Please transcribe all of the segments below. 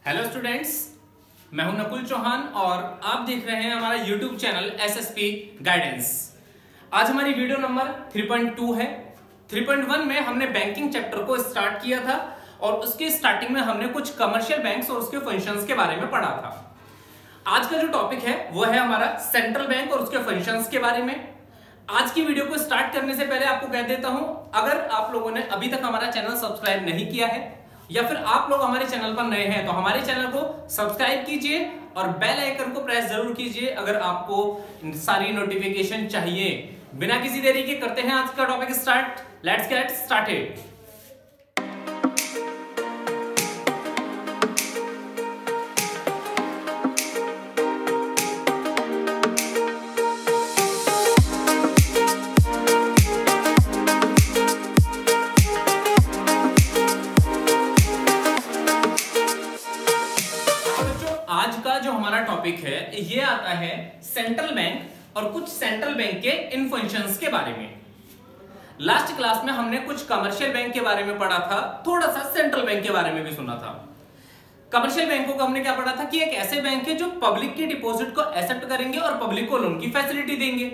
Hello students, मैं हूं नकुल चौहान और आप देख रहे हैं हमारा यूट्यूब चैनल एसएसपी गाइडेंस। आज हमारी वीडियो नंबर 3.2 है। 3.1 में हमने बैंकिंग चैप्टर को स्टार्ट किया था और उसके स्टार्टिंग में हमने कुछ कमर्शियल बैंक्स और उसके फंक्शंस के बारे में पढ़ा था। आज का जो टॉपिक है वो है हमारा सेंट्रल बैंक और उसके फंक्शंस के बारे में। आज की वीडियो को स्टार्ट करने से पहले आपको कह देता हूं, अगर आप लोगों ने अभी तक हमारा चैनल सब्सक्राइब नहीं किया है या फिर आप लोग हमारे चैनल पर नए हैं तो हमारे चैनल को सब्सक्राइब कीजिए और बेल आइकन को प्रेस जरूर कीजिए अगर आपको सारी नोटिफिकेशन चाहिए। बिना किसी देरी के करते हैं आज का topic start. Let's get started. आज का जो हमारा टॉपिक है ये आता है सेंट्रल बैंक और कुछ सेंट्रल बैंक के इन फंक्शंस के बारे में। लास्ट क्लास में हमने कुछ कमर्शियल बैंक के बारे में पढ़ा था, थोड़ा सा सेंट्रल बैंक के बारे में भी सुना था। कमर्शियल बैंकों को हमने क्या पढ़ा था कि एक ऐसे बैंक है जो पब्लिक के डिपॉजिट को एक्सेप्ट करेंगे और पब्लिक को लोन की फैसिलिटी देंगे।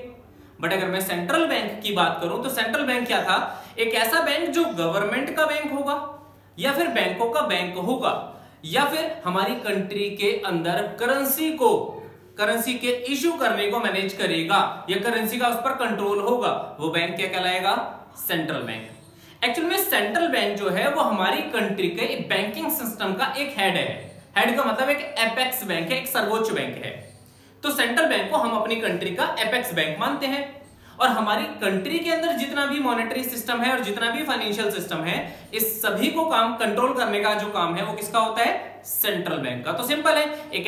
बट अगर मैं सेंट्रल बैंक की बात करूं तो सेंट्रल बैंक क्या था? एक ऐसा बैंक जो गवर्नमेंट का बैंक होगा या फिर बैंकों का बैंक होगा या फिर हमारी कंट्री के अंदर करेंसी के इशू करने को मैनेज करेगा या करेंसी का उस पर कंट्रोल होगा, वो बैंक क्या कहलाएगा? Central bank. एक्चुअल में सेंट्रल बैंक जो है वो हमारी कंट्री के बैंकिंग सिस्टम का एक हेड है। हेड का मतलब एक एपेक्स बैंक है, एक सर्वोच्च बैंक है। तो सेंट्रल बैंक को हम अपनी कंट्री का एपेक्स बैंक मानते हैं और हमारी कंट्री के अंदर जितना भी मॉनेटरी सिस्टम है और जितना भी फाइनेंशियल सिस्टम है, इस सभी को काम कंट्रोल करने का जो काम है वो किसका होता है? सेंट्रल बैंक का। तो सिंपल है, एक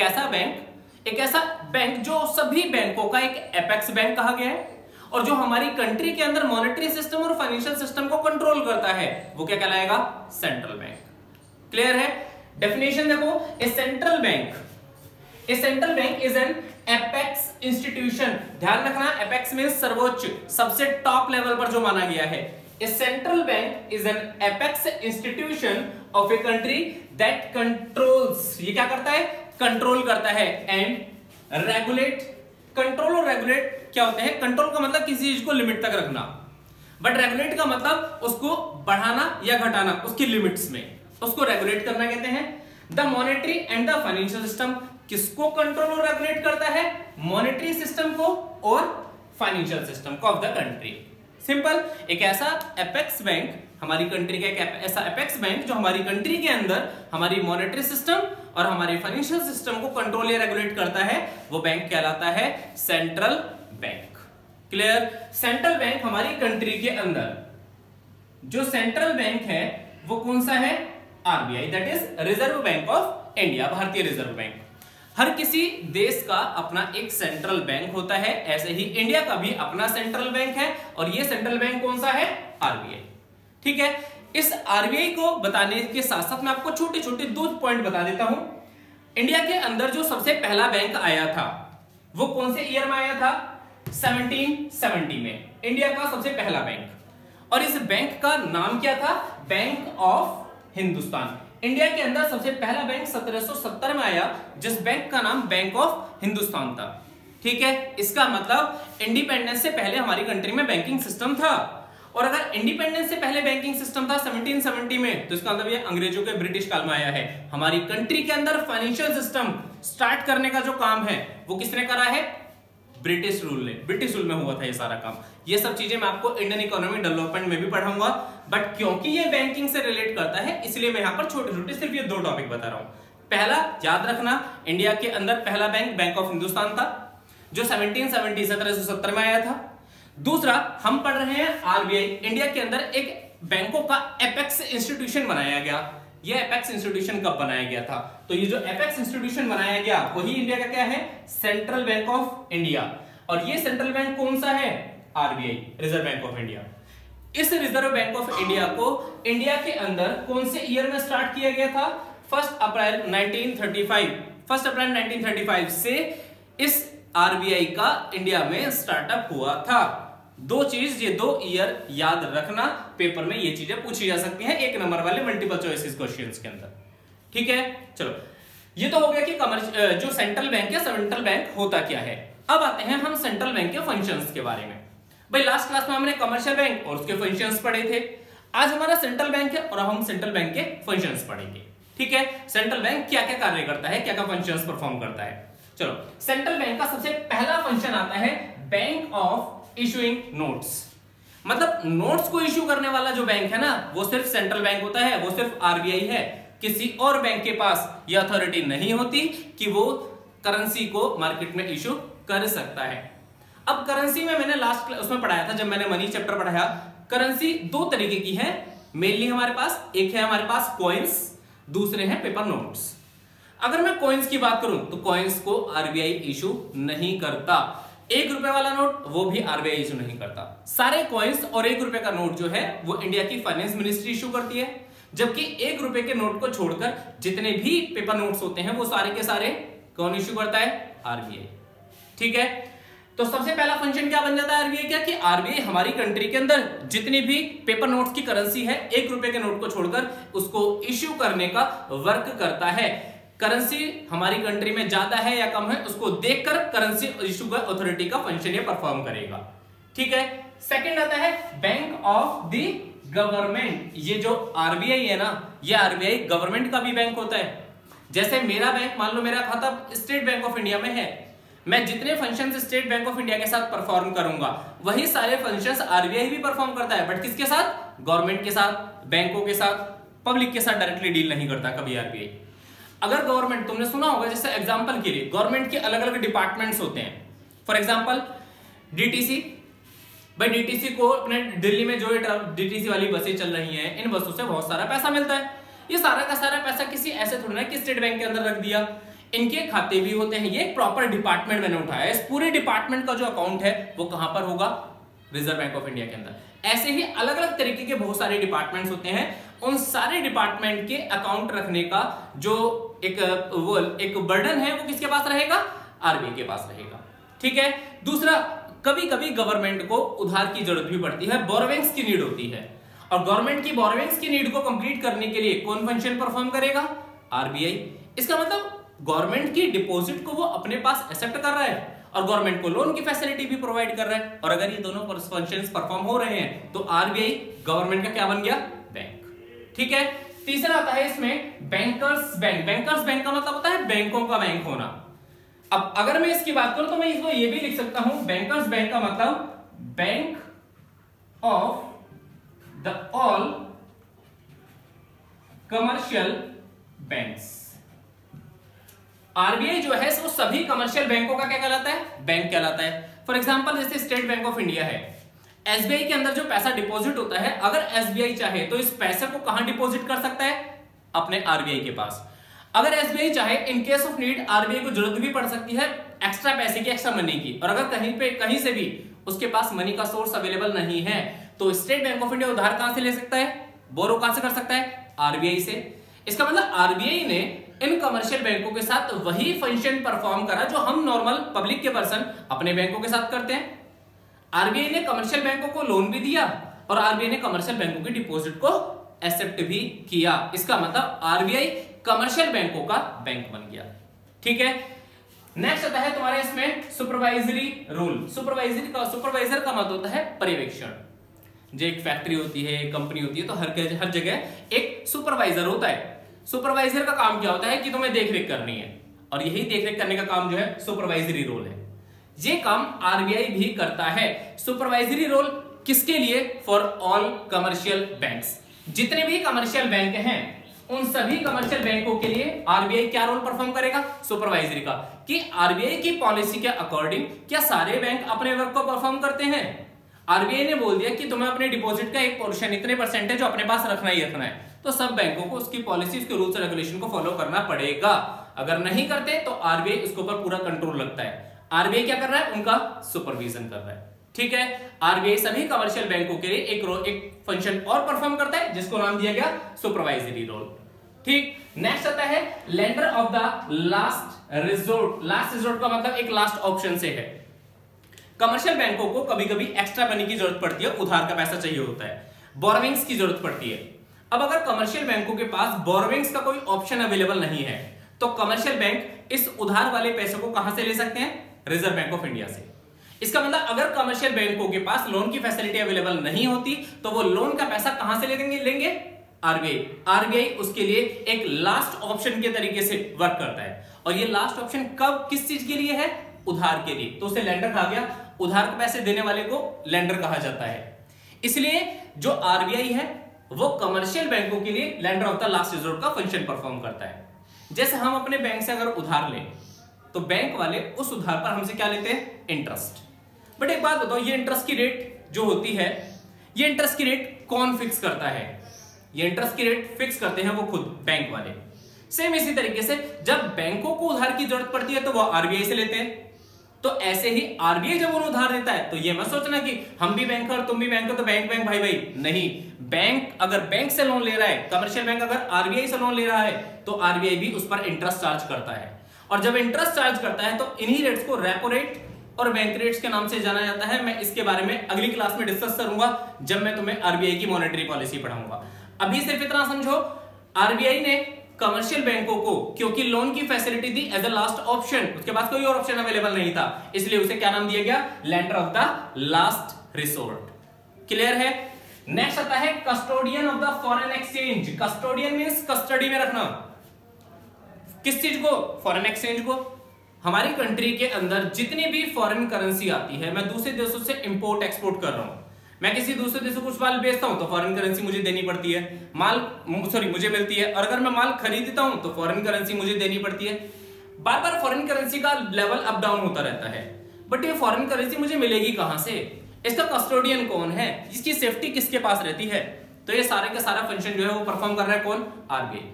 ऐसा बैंक जो सभी बैंकों का एक एपेक्स बैंक कहा गया है और जो हमारी कंट्री के अंदर मॉनेटरी सिस्टम और फाइनेंशियल सिस्टम को कंट्रोल करता है वो क्या कहलाएगा? Central bank. क्लियर है? डेफिनेशन देखो, a central bank is an apex institution. ध्यान रखना, एपेक्स में सर्वोच्च, सबसे टॉप लेवल पर जो माना गया है। A central bank is an apex institution of a country that controls, ये क्या करता है? कंट्रोल करता है, एंड रेगुलेट। कंट्रोल और रेगुलेट क्या होते हैं? कंट्रोल का मतलब किसी चीज को लिमिट तक रखना, बट रेगुलेट का मतलब उसको बढ़ाना या घटाना, उसकी लिमिट्स में, उसको रेगुलेट करना कहते हैं। The monetary and the financial system, किसको कंट्रोल और रेगुलेट करता है? मॉनेटरी सिस्टम को और फाइनेंशियल सिस्टम को ऑफ द कंट्री। सिंपल, एक ऐसा एपेक्स बैंक, हमारी कंट्री का एक ऐसा एपेक्स बैंक जो हमारी कंट्री के अंदर हमारी मॉनेटरी सिस्टम और हमारी फाइनेंशियल सिस्टम को कंट्रोल या रेगुलेट करता है, वो बैंक कहलाता है central bank. Clear? Central bank हमारी कंट्री के अंदर जो सेंट्रल बैंक है वो कौन सा है? RBI, that is reserve bank of India, भारतीय रिजर्व बैंक। हर किसी देश का अपना एक सेंट्रल बैंक होता है, ऐसे ही इंडिया का भी अपना सेंट्रल बैंक है और ये सेंट्रल बैंक कौन सा है? आरबीआई। ठीक है, इस आरबीआई को बताने के साथ साथ मैं आपको छोटे छोटे दो पॉइंट बता देता हूं। इंडिया के अंदर जो सबसे पहला बैंक आया था वो कौन से ईयर में आया था? 1770 में इंडिया का सबसे पहला बैंक। और इस बैंक का नाम क्या था? Bank of Hindustan. इंडिया के अंदर सबसे पहला बैंक 1770 में आया जिस बैंक का नाम बैंक ऑफ हिंदुस्तान था। ठीक है, इसका मतलब इंडिपेंडेंस से पहले हमारी कंट्री में बैंकिंग सिस्टम था। और अगर इंडिपेंडेंस से पहले बैंकिंग सिस्टम था 1770 में, तो इसका मतलब ये अंग्रेजों के ब्रिटिश काल में आया है। हमारी कंट्री के अंदर फाइनेंशियल सिस्टम स्टार्ट करने का जो काम है वो किसने करा है? ब्रिटिश रूल ने, ब्रिटिश रूल में हुआ था ये सारा काम। ये सब चीजें मैं आपको इंडियन इकोनॉमिक डेवलपमेंट में भी पढ़ाऊंगा, बट क्योंकि ये बैंकिंग से रिलेट करता है इसलिए मैं यहां पर छोटे छोटे सिर्फ ये दो टॉपिक बता रहा हूं। पहला, याद रखना, इंडिया के अंदर पहला बैंक बैंक ऑफ हिंदुस्तान था जो 1770 में आया था। दूसरा, हम पढ़ रहे हैं आरबीआई। इंडिया के अंदर एक बैंकों का एपेक्स इंस्टीट्यूशन बनाया गया। ये एपेक्स इंस्टीट्यूशन कब बनाया गया था? तो ये जो एपेक्स इंस्टीट्यूशन बनाया गया वही इंडिया का क्या है? Central bank of India. और ये सेंट्रल बैंक कौन सा है? RBI, reserve bank of India. इस रिजर्व बैंक ऑफ इंडिया को इंडिया के अंदर कौन से ईयर में स्टार्ट किया गया था? 1 अप्रैल 1935 से इस आरबीआई का इंडिया में स्टार्टअप हुआ था। दो चीज, ये दो ईयर याद रखना, पेपर में ये चीजें पूछी जा सकती हैं एक नंबर वाले मल्टीपल चॉइसेस क्वेश्चंस के अंदर। ठीक है, चलो ये तो हो गया कि जो सेंट्रल बैंक है, सेंट्रल बैंक होता क्या है। अब आते हैं हम सेंट्रल बैंक के फंक्शंस के बारे में। भाई लास्ट क्लास में हमने कमर्शियल बैंक और उसके फंक्शंस पढ़े थे। आज हमारा सेंट्रल बैंक है और हम सेंट्रल बैंक के फंक्शंस पढ़ेंगे। ठीक है, सेंट्रल बैंक क्या क्या कार्य करता है, क्या क्या फंक्शंस परफॉर्म करता है। चलो, सेंट्रल बैंक का सबसे पहला फंक्शन आता है बैंक ऑफ इशूइंग नोट्स। मतलब नोट्स को इशू करने वाला जो बैंक है ना, वो सिर्फ सेंट्रल बैंक होता है, वो सिर्फ आरबीआई है। किसी और बैंक के पास यह अथॉरिटी नहीं होती कि वो करेंसी को मार्केट में इशू कर सकता है। अब करेंसी में मैंने लास्ट उसमें पढ़ाया था, जब मैंने मनी चैप्टर पढ़ाया, करेंसी दो तरीके की है मेनली हमारे पास। एक है हमारे पास कॉइन्स, दूसरे हैं पेपर नोट्स। अगर मैं कॉइन्स की बात करूं तो कॉइन्स को आरबीआई इशू नहीं करता। 1 रुपए वाला नोट वो भी आरबीआई इशू नहीं करता। सारे कॉइन्स और 1 रुपए का नोट जो है वो इंडिया की फाइनेंस मिनिस्ट्री इशू करती है, जबकि 1 रुपए के नोट को छोड़कर जितने भी पेपर नोट्स होते हैं वो सारे के सारे कौन इशू करता है? आरबीआई। ठीक है, तो सबसे पहला फंक्शन क्या बन जाता है आरबीआई का, कि आरबीआई हमारी कंट्री के अंदर जितनी भी पेपर नोट्स की करेंसी है 1 रुपए के नोट को छोड़कर उसको इश्यू करने का वर्क करता है। करेंसी हमारी कंट्री में ज्यादा है या कम है उसको देखकर करेंसी इशू का अथॉरिटी का फंक्शन ये परफॉर्म करेगा। ठीक है, सेकंड आता है बैंक ऑफ द गवर्नमेंट। ये जो आरबीआई है ना, ये आरबीआई गवर्नमेंट का भी बैंक होता है। जैसे मेरा बैंक, मान लो मेरा खाता स्टेट बैंक ऑफ इंडिया में है, मैं जितने functions state bank of India के साथ परफॉर्म करूंगा वही सारे फंक्शंस आरबीआई भी परफॉर्म करता है, बट किसके साथ? गवर्नमेंट के साथ, बैंकों के साथ, पब्लिक के साथ डायरेक्टली डील नहीं करता कभी आरबीआई। अगर गवर्नमेंट, तुमने सुना होगा, जैसे एग्जांपल के लिए गवर्नमेंट के अलग अलग डिपार्टमेंट्स होते हैं। फॉर एग्जांपल डीटीसी, भाई डीटीसी को अपने दिल्ली में जो डीटीसी वाली बसें चल रही हैं, इन बसों से बहुत सारा पैसा मिलता है। ये सारा का सारा पैसा किसी ऐसे थोड़ा ना कि स्टेट बैंक के अंदर रख दिया, इनके खाते भी होते हैं। ये प्रॉपर डिपार्टमेंट मैंने उठाया है। इस पूरे डिपार्टमेंट का जो अकाउंट है वो कहां पर होगा? रिजर्व बैंक ऑफ इंडिया के अंदर। ऐसे ही अलग अलग तरीके के बहुत सारे डिपार्टमेंट्स होते हैं। उन सारे डिपार्टमेंट के अकाउंट रखने का जो एक बर्डन है वो किसके पास रहेगा? आरबीआई के पास रहेगा। ठीक है, दूसरा, कभी कभी गवर्नमेंट को उधार की जरूरत भी पड़ती है, बोरोविंग्स की नीड होती है, और गवर्नमेंट की बोरोविंग्स की नीड को कंप्लीट करने के लिए कौन फंक्शन परफॉर्म करेगा? आरबीआई। इसका मतलब गवर्नमेंट की डिपॉजिट को वो अपने पास एक्सेप्ट कर रहा है और गवर्नमेंट को लोन की फैसिलिटी भी प्रोवाइड कर रहा है। और अगर ये दोनों फंक्शंस परफॉर्म हो रहे हैं तो आरबीआई गवर्नमेंट का क्या बन गया? बैंक। ठीक है, तीसरा आता है इसमें बैंकर्स बैंक। बैंकर्स बैंक का मतलब होता है बैंकों का बैंक होना। अब अगर मैं इसकी बात करूं तो मैं इसको ये भी लिख सकता हूं, बैंकर्स बैंक का मतलब bank of the all commercial banks. RBI जो है वो सभी कमर्शियल बैंकों का क्या कहलाता है? बैंक कहलाता है। फॉर एग्जांपल जैसे स्टेट बैंक ऑफ इंडिया है, एसबीआई के अंदर जो पैसा डिपॉजिट होता है, अगर एसबीआई चाहे तो इस पैसे को कहां डिपॉजिट कर सकता है? अपने आरबीआई के पास। अगर एसबीआई चाहे, in case of need RBI को जरूरत भी पड़ सकती है एक्स्ट्रा पैसे की, एक्स्ट्रा मनी की, और अगर कहीं से भी उसके पास मनी का सोर्स अवेलेबल नहीं है तो स्टेट बैंक ऑफ इंडिया उधार कहां से ले सकता है? बोरो कहां से कर सकता है? आरबीआई से। इसका मतलब आरबीआई ने इन कमर्शियल बैंकों के साथ वही फंक्शन परफॉर्म करा जो हम नॉर्मल पब्लिक के पर्सन अपने बैंकों के साथ करते हैं। आरबीआई ने कमर्शियल बैंकों को लोन भी दिया और आरबीआई ने कमर्शियल बैंकों की डिपॉजिट को एक्सेप्ट भी किया। इसका मतलब आरबीआई कमर्शियल बैंकों का बैंक बन गया। ठीक है, नेक्स्ट आता है तुम्हारे इसमें सुपरवाइजरी रोल। सुपरवाइजर का मतलब होता है पर्यवेक्षण। जो एक फैक्ट्री होती है, कंपनी होती है, तो हर जगह एक सुपरवाइजर होता है। सुपरवाइजर का काम क्या होता है कि तुम्हें देखरेख करनी है, और यही देखरेख करने का काम जो है सुपरवाइजरी रोल है। ये काम आरबीआई भी करता है। सुपरवाइजरी रोल किसके लिए? For all commercial banks. जितने भी कमर्शियल बैंक हैं उन सभी कमर्शियल बैंकों के लिए आरबीआई क्या रोल परफॉर्म करेगा? सुपरवाइजरी का। कि आरबीआई की पॉलिसी के अकॉर्डिंग क्या सारे बैंक अपने वर्क को परफॉर्म करते हैं? आरबीआई ने बोल दिया कि तुम्हें अपने डिपॉजिट का एक पोर्शन, इतने परसेंटेज अपने पास रखना ही रखना है, तो सब बैंकों को उसकी पॉलिसी, उसके रूल्स रेगुलेशन को फॉलो करना पड़ेगा। अगर नहीं करते तो आरबीआई उसके ऊपर पूरा कंट्रोल रखता है। आरबीआई क्या कर रहा है? उनका सुपरविजन कर रहा है। ठीक है, आरबीआई सभी कमर्शियल बैंकों के लिए एक फंक्शन और परफॉर्म करता है जिसको नाम दिया गया सुपरवाइजरी रोल। ठीक, नेक्स्ट आता है lender of the last resort. Last resort का मतलब एक लास्ट ऑप्शन से है। कमर्शियल बैंकों को कभी कभी एक्स्ट्रा मनी की जरूरत पड़ती है, उधार का पैसा चाहिए होता है, बोरोविंग्स की जरूरत पड़ती है। अब अगर कमर्शियल बैंकों के पास बोरोविंग्स का कोई ऑप्शन अवेलेबल नहीं है तो कमर्शियल बैंक इस उधार वाले पैसे को कहां से ले सकते हैं? रिजर्व बैंक ऑफ इंडिया से। इसका मतलब अगर कमर्शियल बैंकों के पास लोन की फैसिलिटी अवेलेबल नहीं होती तो वो लोन का पैसा कहां से लेंगे? आरबीआई। आरबीआई उसके लिए एक लास्ट ऑप्शन के तरीके से वर्क करता है। और ये लास्ट ऑप्शन कब, किस चीज के लिए है? उधार के लिए। तो उसे लेंडर कहा गया, उधार के पैसे देने वाले को लेंडर कहा जाता है। इसलिए जो आरबीआई है वो कमर्शियल बैंकों के लिए lender of the last resort का फंक्शन परफॉर्म करता है। जैसे हम अपने बैंक से अगर उधार लें तो बैंक वाले उस उधार पर हमसे क्या लेते हैं? इंटरेस्ट। बट एक बात बताओ, ये इंटरेस्ट की रेट जो होती है, ये इंटरेस्ट की रेट कौन फिक्स करता है? ये इंटरेस्ट की रेट फिक्स करते हैं वो खुद बैंक वाले। सेम इसी तरीके से जब बैंकों को उधार की जरूरत पड़ती है तो वो आरबीआई से लेते हैं। तो ऐसे ही आरबीआई जब उन्हें उधार देता है तो ये मत सोचना कि हम भी बैंकर तुम भी बैंकर तो बैंक भाई भाई, नहीं। बैंक अगर बैंक से लोन ले रहा है, कमर्शियल बैंक अगर आरबीआई से लोन ले रहा है तो आरबीआई भी उस पर इंटरेस्ट चार्ज करता है। और जब इंटरेस्ट चार्ज करता है तो इन्हीं रेट्स को रेपो रेट और बैंक रेट्स के नाम से जाना जाता है। मैं इसके बारे में अगली क्लास में डिस्कस करूंगा जब मैं तुम्हें आरबीआई की मॉनेटरी पॉलिसी पढ़ाऊंगा। अभी सिर्फ इतना समझो, आरबीआई ने कमर्शियल बैंकों को क्योंकि लोन की फैसिलिटी दी एज अ लास्ट ऑप्शन, उसके पास कोई और ऑप्शन अवेलेबल नहीं था, इसलिए उसे क्या नाम दिया गया? Lender of the last resort. Clear है? नेक्स्ट आता है custodian of the foreign exchange. Custodian means custody में रखना। किस चीज को? फॉरेन एक्सचेंज को। हमारी कंट्री के अंदर जितनी भी फॉरेन करेंसी आती है, मैं दूसरे देशों से इंपोर्ट एक्सपोर्ट कर रहा हूं, मैं किसी दूसरे देश को कुछ माल बेचता हूं तो फॉरेन करेंसी मुझे देनी पड़ती है, मुझे मिलती है। और अगर मैं माल खरीदता हूं तो फॉरेन करेंसी मुझे देनी पड़ती है। बार बार फॉरेन करेंसी का लेवल अप डाउन होता रहता है। बट ये फॉरेन करेंसी मुझे मिलेगी कहां से? इसका कस्टोडियन कौन है? इसकी सेफ्टी किसके पास रहती है? तो ये सारे का सारा फंक्शन जो है वो परफॉर्म कर रहा है कौन? आरबीआई।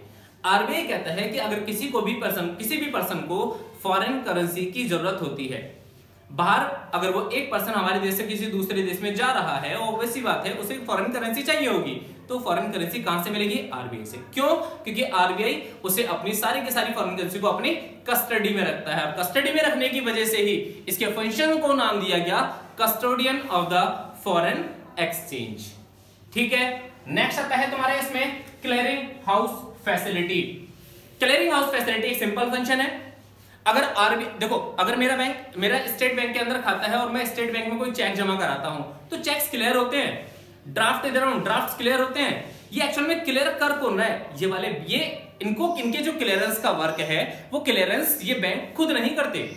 आरबीआई कहता है कि अगर किसी भी पर्सन को फॉरेन करेंसी की जरूरत होती है, बाहर अगर वो एक पर्सन हमारे देश से किसी दूसरे देश में जा रहा है, ऑब्वियस सी बात है उसे फॉरेन करेंसी चाहिए होगी। तो फॉरेन करेंसी कहां से मिलेगी? आरबीआई से। क्यों? क्योंकि आरबीआई उसे अपनी सारी की सारी फॉरेन करेंसी को अपनी कस्टडी में रखता है। और कस्टडी में रखने की वजह से ही इसके फंक्शन को नाम दिया गया custodian of the foreign exchange. ठीक है। नेक्स्ट आता है तुम्हारे इसमें clearing house facility. Clearing house facility एक सिंपल फंक्शन है। अगर देखो, अगर मेरा स्टेट बैंक के अंदर खाता है और मैं स्टेट बैंक में कोई चेक जमा कराता हूं तो चेक्स क्लियर होते हैं, ड्राफ्ट दे रहा हूं, ड्राफ्ट क्लियर होते हैं। ये एक्चुअल में क्लियर कर कौन रहा है? ये वाले, ये इनके जो क्लियरेंस का वर्क है वो क्लियरेंस ये बैंक खुद नहीं करते।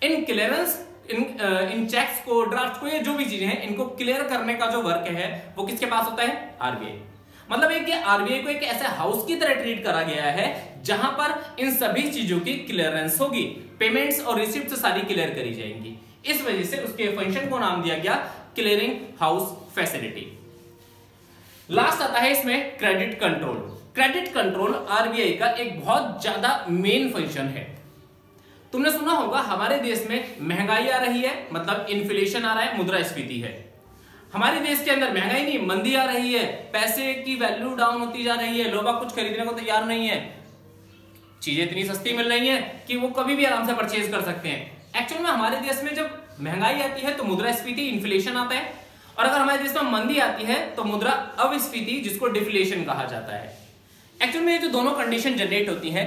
इन क्लियरेंस इन चेक्स को, ड्राफ्ट को, ये जो भी चीजें हैं इनको क्लियर करने का जो वर्क है वो किसके पास होता है? आरबीआई। मतलब एक आरबीआई को एक ऐसे हाउस की तरह ट्रीट करा गया है जहां पर इन सभी चीजों की क्लियरेंस होगी, पेमेंट्स और रिसिप्ट सारी क्लियर करी जाएंगी। इस वजह से उसके फंक्शन को नाम दिया गया क्लियरिंग हाउस फैसिलिटी। लास्ट आता है इसमें credit control. Credit control RBI का एक बहुत ज्यादा मेन फंक्शन है। तुमने सुना होगा हमारे देश में महंगाई आ रही है, मतलब इन्फ्लेशन आ रहा है, मुद्रास्फीति है। हमारे देश के अंदर महंगाई नहीं, मंदी आ रही है, पैसे की वैल्यू डाउन होती जा रही है, लोग कुछ खरीदने को तैयार नहीं है, चीजें इतनी सस्ती मिल रही हैं कि वो कभी भी आराम से परचेज कर सकते हैं। एक्चुअल में हमारे देश में जब महंगाई आती है तो मुद्रास्फीति, इन्फ्लेशन आता है, और अगर हमारे देश में मंदी आती है तो मुद्रा अविस्फीति, जिसको डिफ्लेशन कहा जाता है। एक्चुअल में ये जो दोनों कंडीशन जनरेट होती है,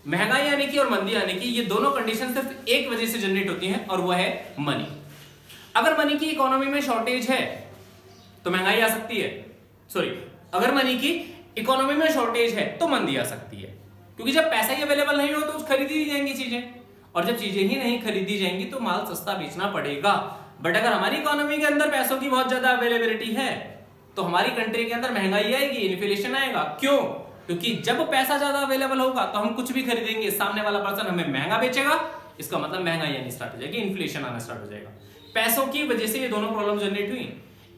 महंगाई आने की और मंदी आने की, ये दोनों कंडीशन सिर्फ एक वजह से जनरेट होती हैं और वो है मनी। अगर मनी की इकोनॉमी में शॉर्टेज है तो महंगाई आ सकती है, अगर मनी की इकोनॉमी में शॉर्टेज है तो मंदी आ सकती है, क्योंकि जब पैसा ही अवेलेबल नहीं हो तो खरीदी जाएंगी चीजें, और जब चीजें ही नहीं खरीदी जाएंगी तो माल सस्ता बेचना पड़ेगा। बट अगर हमारी इकोनॉमी के अंदर पैसों की बहुत ज्यादा अवेलेबिलिटी है तो हमारी कंट्री के अंदर महंगाई आएगी, इन्फ्लेशन आएगा। क्यों? क्योंकि जब पैसा ज्यादा अवेलेबल होगा तो हम कुछ भी खरीदेंगे, सामने वाला पर्सन हमें महंगा बेचेगा, इसका मतलब महंगाई आनी स्टार्ट हो जाएगी, इन्फ्लेशन आना स्टार्ट हो जाएगा। पैसों की वजह से ये दोनों प्रॉब्लम जनरेट हुई।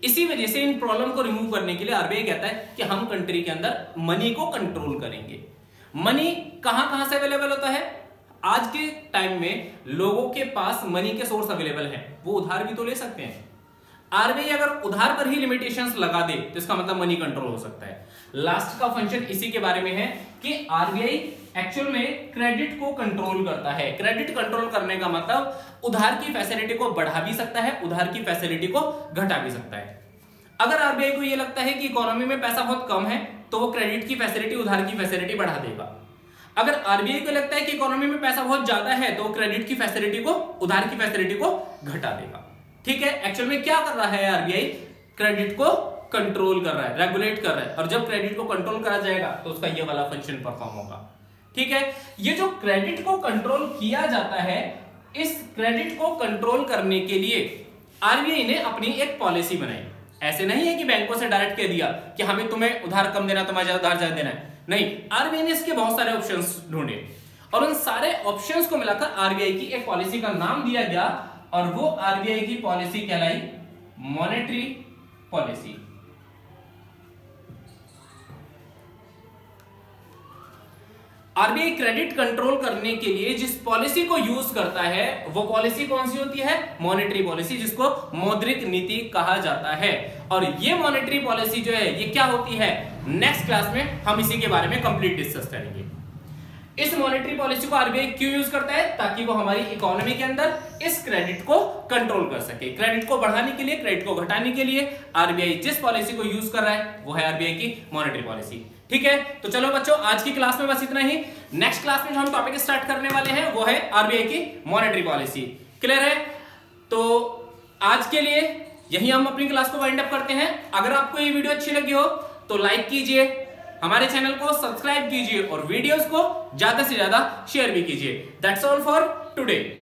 इसी वजह से इन प्रॉब्लम को रिमूव करने के लिए आरबीआई कहता है कि हम कंट्री के अंदर मनी को कंट्रोल करेंगे। मनी कहां से अवेलेबल होता है? आज के टाइम में लोगों के पास मनी के सोर्स अवेलेबल हैं, वो उधार भी तो ले सकते हैं। आरबीआई अगर उधार पर ही लिमिटेशंस लगा दे तो इसका मतलब मनी कंट्रोल हो सकता है। लास्ट का फंक्शन इसी के बारे में है कि आरबीआई एक्चुअल में क्रेडिट को कंट्रोल करता है। क्रेडिट कंट्रोल करने का मतलब उधार की फैसिलिटी को बढ़ा भी सकता है, उधार की फैसिलिटी को घटा भी सकता है। अगर आरबीआई को यह लगता है कि इकोनॉमी में पैसा बहुत कम है तो वो क्रेडिट की फैसिलिटी, उधार की फैसिलिटी बढ़ा देगा। अगर आरबीआई को लगता है कि इकोनॉमी में पैसा बहुत ज्यादा है तो क्रेडिट की फैसिलिटी को, उधार की फैसिलिटी को घटा देगा। ठीक है, एक्चुअल में क्या कर रहा है आरबीआई? क्रेडिट को कंट्रोल कर रहा है, रेगुलेट कर रहा है, और जब क्रेडिट को कंट्रोल करा जाएगा तो उसका ये वाला फंक्शन परफॉर्म होगा। ठीक है, ये जो क्रेडिट को कंट्रोल किया जाता है, इस क्रेडिट को कंट्रोल करने के लिए आरबीआई ने अपनी एक पॉलिसी बनाई। ऐसे नहीं है कि बैंकों से डायरेक्ट कह दिया कि हमें तुम्हें उधार कम देना, तुम्हें उधार ज्यादा देना है, नहीं, आरबीआई ने इसके बहुत सारे ऑप्शंस ढूंढे और उन सारे ऑप्शंस को मिलाकर आरबीआई की एक पॉलिसी का नाम दिया गया और वो आरबीआई की पॉलिसी कहलाई monetary policy. RBI credit control करने के लिए जिस पॉलिसी को यूज करता है वो पॉलिसी कौन सी होती है? मॉनेटरी पॉलिसी, जिसको मौद्रिक नीति कहा जाता है। और ये मॉनेटरी पॉलिसी जो है ये क्या होती है, नेक्स्ट क्लास में हम इसी के बारे में कंप्लीट डिस्कस करेंगे। इस मॉनेटरी पॉलिसी को आरबीआई क्यों यूज करता है? ताकि वो हमारी इकोनॉमी के अंदर इस क्रेडिट को कंट्रोल कर सके। क्रेडिट को बढ़ाने के लिए, क्रेडिट को घटाने के लिए आरबीआई जिस पॉलिसी को यूज कर रहा है वो है आरबीआई की मॉनेटरी पॉलिसी। ठीक है, तो चलो बच्चों, आज की क्लास में बस इतना ही। नेक्स्ट क्लास में जो हम टॉपिक स्टार्ट करने वाले हैं वो है आरबीआई की मॉनेटरी पॉलिसी। क्लियर है? तो आज के लिए यही हम अपनी क्लास को वाइंड अप करते हैं। अगर आपको ये वीडियो अच्छी लगी हो तो लाइक कीजिए, हमारे चैनल को सब्सक्राइब कीजिए और वीडियोस को ज्यादा से ज्यादा शेयर भी कीजिए। That's all for today.